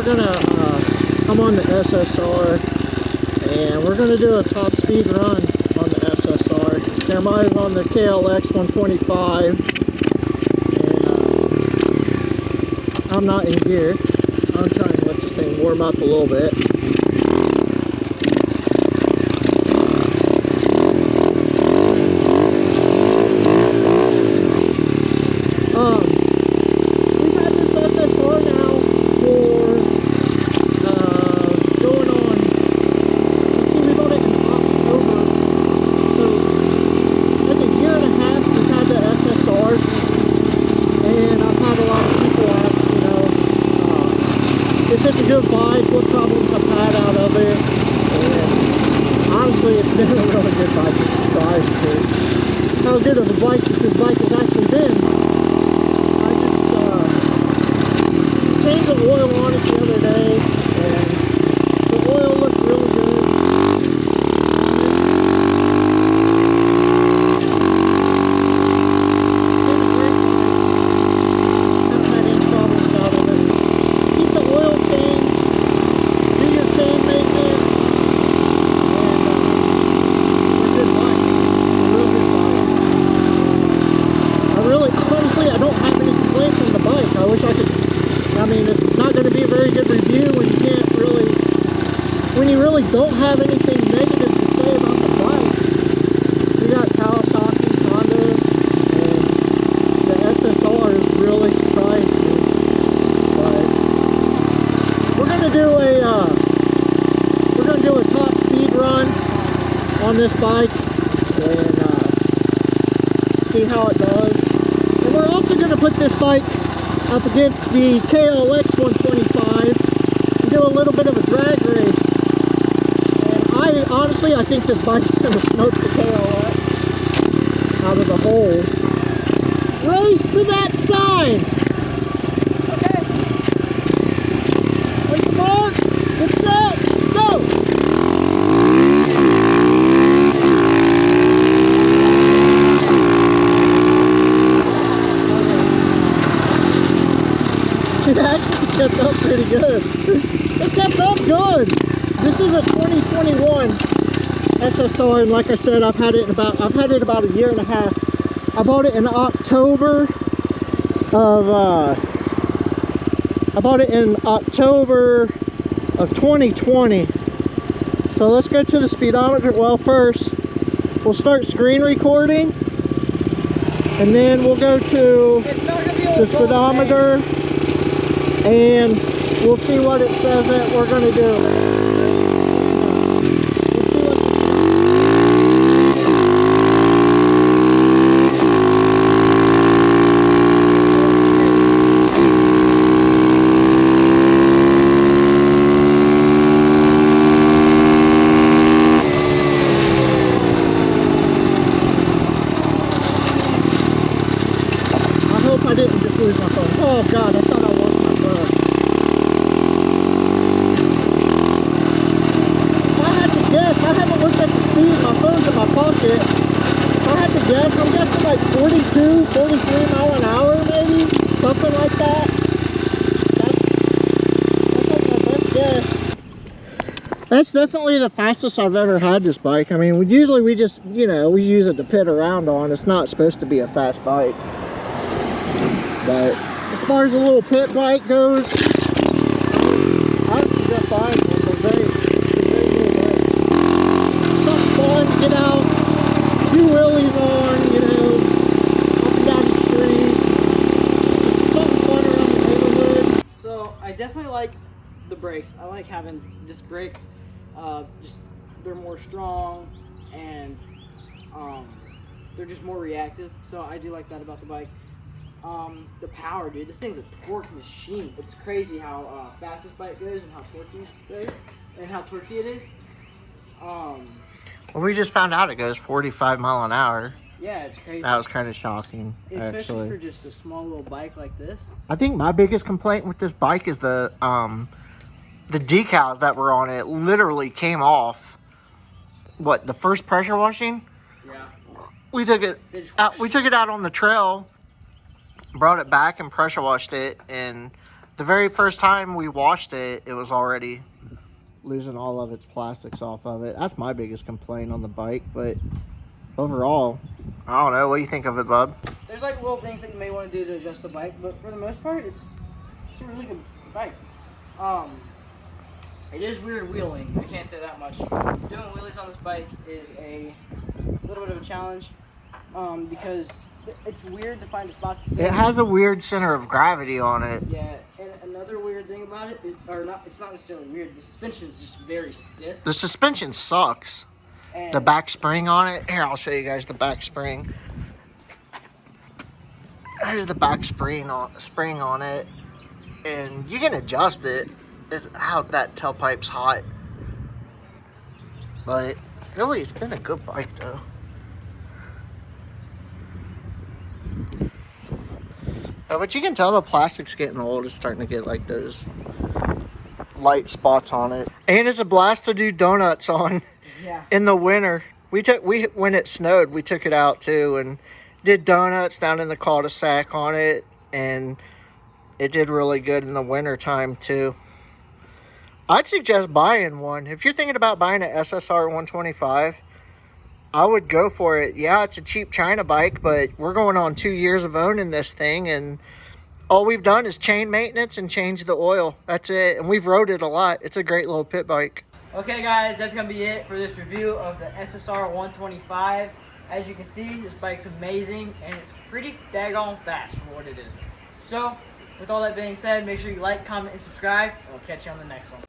I'm on the SSR, and we're gonna do a top speed run on the SSR. Jeremiah's on the KLX 125, and I'm not in gear. I'm trying to let this thing warm up a little bit. We've had this SSR now for going on, let's see, we bought it in October, so like a year and a half we've had the SSR, and I've had a lot of people ask, you know, if it's a good bike, what problems I've had out of it, and honestly it's been a really good bike. It surprised me how good of a bike this bike has actually been. Changed the oil on it the other day, and the oil looked really good. Haven't had any problems out of it. Keep the oil changed, do your chain maintenance, and they're good bikes. They're real good bikes. Honestly, I don't have any complaints on the bike. I wish I could. I mean, it's not going to be a very good review when you can't really, when you really don't have anything negative to say about the bike. We got Kawasaki's, Hondas, and the SSR has really surprised me. But we're going to do a top speed run on this bike and see how it does. And we're also going to put this bike up against the KLX 125 and do a little bit of a drag race. And I think this bike's going to smoke the KLX out of the hole. Race to that sign! Okay. Wait, mark! Get set! Go! It actually kept up pretty good. It kept up good. This is a 2021 SSR, and like I said, I've had it about a year and a half. I bought it in October of 2020. So let's go to the speedometer. Well, first we'll start screen recording, and then we'll go to the speedometer. And we'll see what it says that we're going to do. We'll see what I hope I didn't just lose my phone. Oh God, I thought I lost my phone. If I had to guess, I haven't looked at the speed. My phone's in my pocket. If I had to guess, I'm guessing like 42, 43 mile an hour maybe. Something like that. That's like my best guess. That's definitely the fastest I've ever had this bike. I mean, we just, you know, we use it to pit around on. It's not supposed to be a fast bike. But as far as a little pit bike goes, I would just fine. They're very cool bikes. Something fun to get out, do wheelies on, you know, up and down the street. Just something fun around the neighborhood. So I definitely like the brakes. I like having disc brakes. They're more strong, and they're just more reactive. So I do like that about the bike. The power, dude, this thing's a torque machine. It's crazy how fast this bike goes and how torquey it goes and how torquey it is. Well, we just found out it goes 45 mile an hour. Yeah, it's crazy. That was kind of shocking, especially for just a small little bike like this. I think my biggest complaint with this bike is the decals that were on it literally came off. What, the first pressure washing? Yeah. We took it out on the trail, brought it back and pressure washed it, and The very first time we washed it, it was already losing all of its plastics off of it. That's my biggest complaint on the bike, but overall, I don't know. What do you think of it, bub? There's like little things that you may want to do to adjust the bike, but for the most part, it's a really good bike. It is weird wheeling. I can't say that much. Doing wheelies on this bike is a little bit of a challenge because it's weird to find a spot to sit. It has a weird center of gravity on it. Yeah, and another weird thing about it, it's not necessarily weird. The suspension is just very stiff. The suspension sucks. And the back spring on it. Here, I'll show you guys the back spring. There's the back spring on it, and you can adjust it. It's out that tailpipe's hot, but really, it's been a good bike though. But you can tell the plastic's getting old. It's starting to get like those light spots on it. And it's a blast to do donuts on. Yeah. In the winter. When it snowed, we took it out too and did donuts down in the cul-de-sac on it, and it did really good in the winter time too. I'd suggest buying one. If you're thinking about buying an SSR 125, I would go for it. Yeah, it's a cheap China bike, but we're going on 2 years of owning this thing, and all we've done is chain maintenance and change the oil. That's it, and we've rode it a lot. It's a great little pit bike. Okay guys, that's going to be it for this review of the SSR 125. As you can see, this bike's amazing, and it's pretty daggone fast for what it is. So, with all that being said, make sure you like, comment, and subscribe, and we'll catch you on the next one.